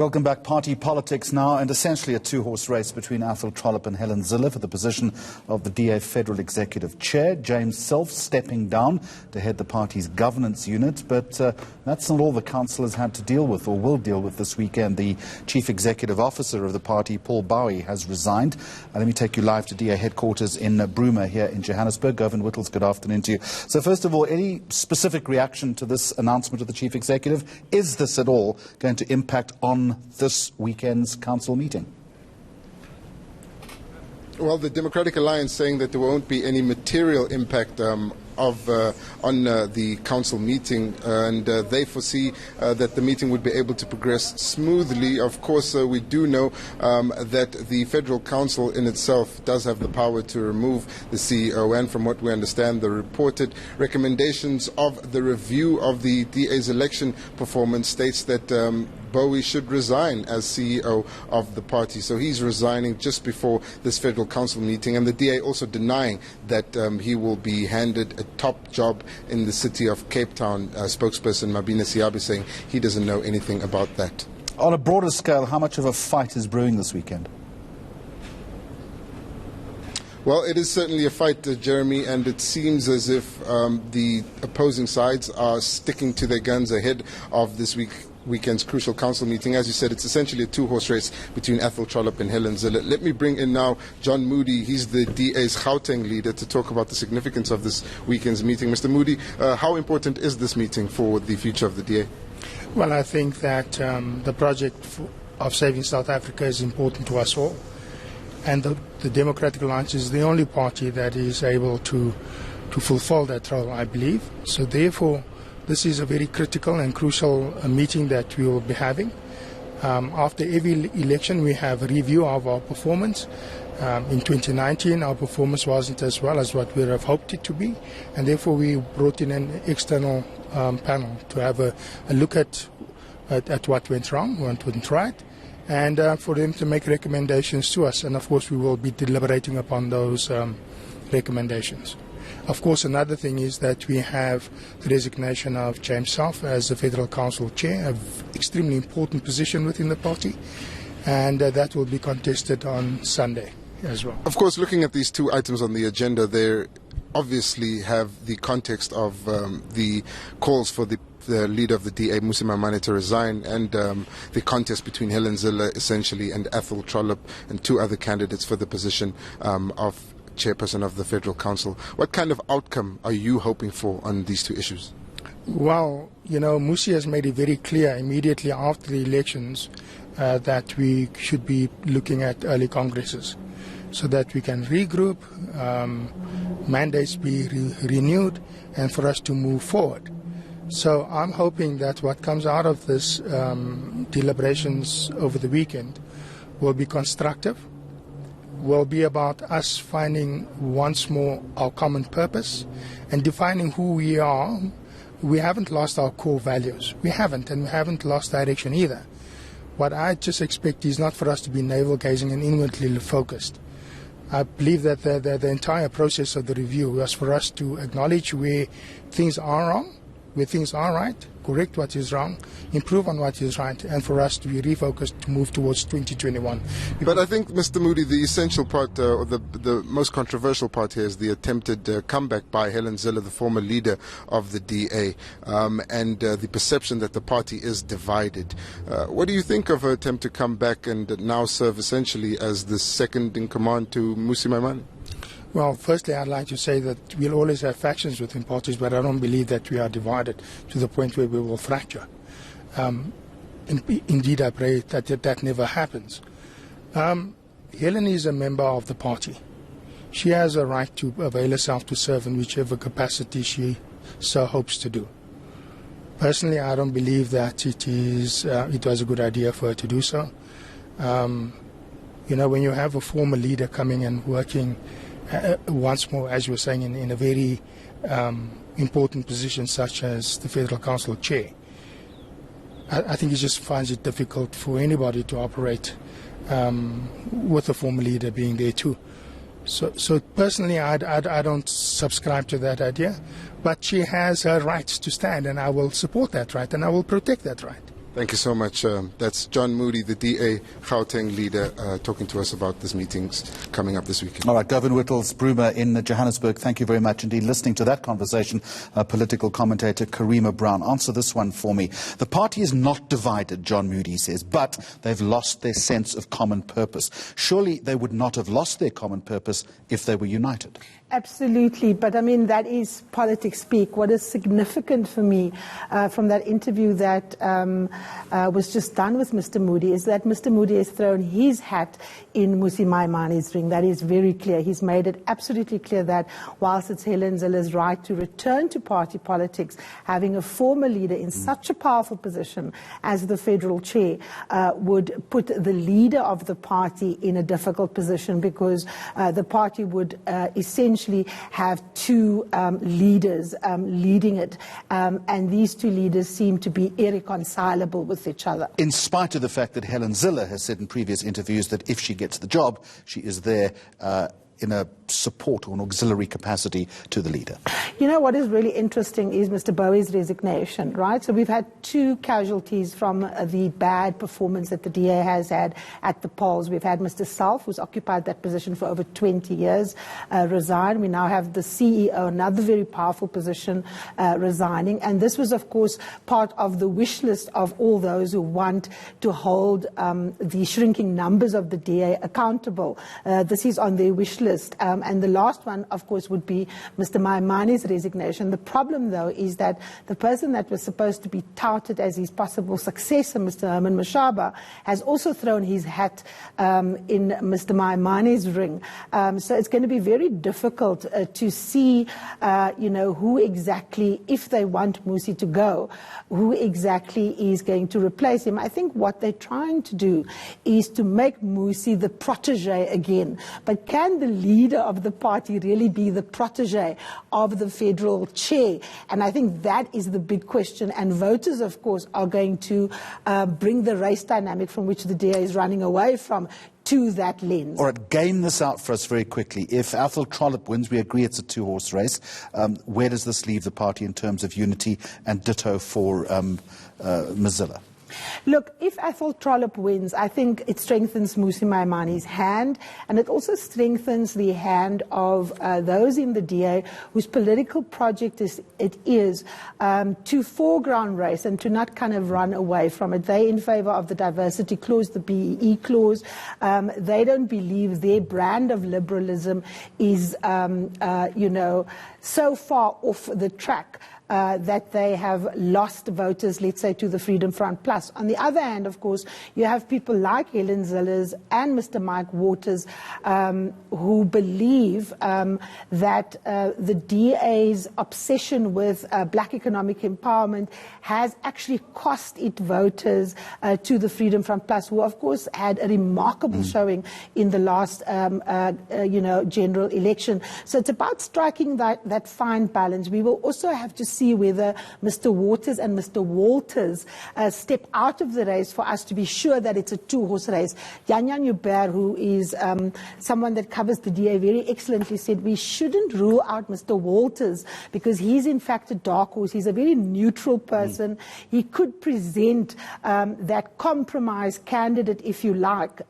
Welcome back. Party politics now, and essentially a two-horse race between Athol, Trollip and Helen Zille for the position of the DA Federal Executive Chair. James Selfe stepping down to head the party's governance unit, but that's not all the council has had to deal with or will deal with this weekend. The Chief Executive Officer of the party, Paul Bowie, has resigned. Let me take you live to DA headquarters in Bruma here in Johannesburg. Govan Whittles, good afternoon to you. So first of all, any specific reaction to this announcement of the Chief Executive? Is this at all going to impact on this weekend's council meeting? Well, the Democratic Alliance saying that there won't be any material impact on the council meeting, and they foresee that the meeting would be able to progress smoothly. Of course, we do know that the Federal Council in itself does have the power to remove the CEO, and from what we understand, the reported recommendations of the review of the DA's election performance states that Bowie should resign as CEO of the party. So he's resigning just before this Federal Council meeting, and the DA also denying that he will be handed a top job in the city of Cape Town. Spokesperson Mabina Siabi saying he doesn't know anything about that. On a broader scale, how much of a fight is brewing this weekend? Well, it is certainly a fight, Jeremy, and it seems as if the opposing sides are sticking to their guns ahead of this weekend's crucial council meeting. As you said, it's essentially a two-horse race between Athol, Trollip and Helen Zille. Let me bring in now John Moody. He's the DA's Gauteng leader, to talk about the significance of this weekend's meeting. Mr. Moody, how important is this meeting for the future of the DA? Well, I think that the project of saving South Africa is important to us all. And the Democratic Alliance is the only party that is able to fulfill that role, I believe. So therefore, this is a very critical and crucial meeting that we will be having. After every election, we have a review of our performance. In 2019, our performance wasn't as well as what we would have hoped it to be, and therefore we brought in an external panel to have a look at what went wrong, what went right, and for them to make recommendations to us. And of course, we will be deliberating upon those recommendations. Of course, another thing is that we have the resignation of James Selfe as the Federal Council Chair, an extremely important position within the party, and that will be contested on Sunday as well. Of course, looking at these two items on the agenda, they obviously have the context of the calls for the leader of the DA, Mmusi Maimane, to resign, and the contest between Helen Zille, essentially, and Athol, Trollip, and two other candidates for the position of chairperson of the Federal Council. What kind of outcome are you hoping for on these two issues? Well, Mmusi has made it very clear immediately after the elections that we should be looking at early congresses so that we can regroup, mandates be renewed, and for us to move forward. So I'm hoping that what comes out of this deliberations over the weekend will be constructive, will be about us finding once more our common purpose and defining who we are. We haven't lost our core values. We haven't, and we haven't lost direction either. What I just expect is not for us to be navel-gazing and inwardly focused. I believe that the entire process of the review was for us to acknowledge where things are wrong, where things are right, correct what is wrong, improve on what is right, and for us to be refocused to move towards 2021. But I think, Mr. Moody, the essential part, or the most controversial part here is the attempted comeback by Helen Zille, the former leader of the DA, and the perception that the party is divided. What do you think of her attempt to come back and now serve essentially as the second in command to Mmusi Maimane? Well, firstly, I'd like to say that we'll always have factions within parties, but I don't believe that we are divided to the point where we will fracture. Indeed, I pray that never happens. Helen is a member of the party. She has a right to avail herself to serve in whichever capacity she so hopes to do. Personally, I don't believe that it was a good idea for her to do so. When you have a former leader coming and working once more, as you were saying, in a very important position such as the Federal Council Chair, I think it just finds it difficult for anybody to operate with a former leader being there too. So personally, I don't subscribe to that idea, but she has her rights to stand, and I will support that right, and I will protect that right. Thank you so much. That's John Moody, the DA Gauteng leader, talking to us about this meetings coming up this weekend. All right, Govin Whittles, Bruma in Johannesburg, thank you very much indeed. Listening to that conversation, political commentator Karima Brown. Answer this one for me. The party is not divided, John Moody says, but they've lost their sense of common purpose. Surely they would not have lost their common purpose if they were united. Absolutely, but I mean, that is politics speak. What is significant for me from that interview that was just done with Mr. Moody is that Mr. Moody has thrown his hat in Mmusi Maimani's ring. That is very clear. He's made it absolutely clear that whilst it's Helen Zille's right to return to party politics, having a former leader in such a powerful position as the federal chair would put the leader of the party in a difficult position, because the party would essentially have two leaders leading it, and these two leaders seem to be irreconcilable with each other. In spite of the fact that Helen Zille has said in previous interviews that if she gets the job, she is there in a support or an auxiliary capacity to the leader. You know, what is really interesting is Mr. Bowie's resignation, right? So we've had two casualties from the bad performance that the DA has had at the polls. We've had Mr. Selfe, who's occupied that position for over 20 years, resign. We now have the CEO, another very powerful position, resigning. And this was, of course, part of the wish list of all those who want to hold the shrinking numbers of the DA accountable. This is on their wish list. And the last one, of course, would be Mr. Maimani's resignation. The problem, though, is that the person that was supposed to be touted as his possible successor, Mr. Herman Mashaba, has also thrown his hat in Mr. Maimani's ring. So it's going to be very difficult to see, who exactly, if they want Mmusi to go, who exactly is going to replace him. I think what they're trying to do is to make Mmusi the protege again. But can the leader of the party really be the protege of the federal chair? And I think that is the big question. And voters, of course, are going to bring the race dynamic from which the DA is running away from to that lens. All right, game this out for us very quickly. If Athol Trollip wins, we agree it's a two-horse race. Where does this leave the party in terms of unity, and ditto for Mzila? Look, if Athol Trollip wins, I think it strengthens Mmusi Maimani's hand, and it also strengthens the hand of those in the DA whose political project it is to foreground race and to not kind of run away from it. They're in favor of the diversity clause, the BEE clause. They don't believe their brand of liberalism is, so far off the track that they have lost voters, let's say, to the Freedom Front Plus. On the other hand, of course, you have people like Helen Zille and Mr. Mike Waters who believe that the DA's obsession with black economic empowerment has actually cost it voters to the Freedom Front Plus, who, of course, had a remarkable showing in the last, general election. So it's about striking that fine balance. We will also have to see whether Mr. Waters and Mr. Walters step out of the race for us to be sure that it's a two-horse race. Yanya Nubert, who is someone that covers the DA very excellently, said we shouldn't rule out Mr. Walters because he's in fact a dark horse. He's a very neutral person. He could present that compromise candidate, if you like,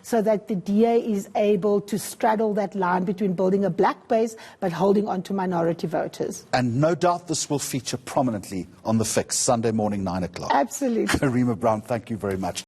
so that the DA is able to straddle that line between building a black base but holding on to minority voters. And no doubt this will feature prominently on The Fix, Sunday morning, 9 o'clock. Absolutely. Karima Brown, thank you very much.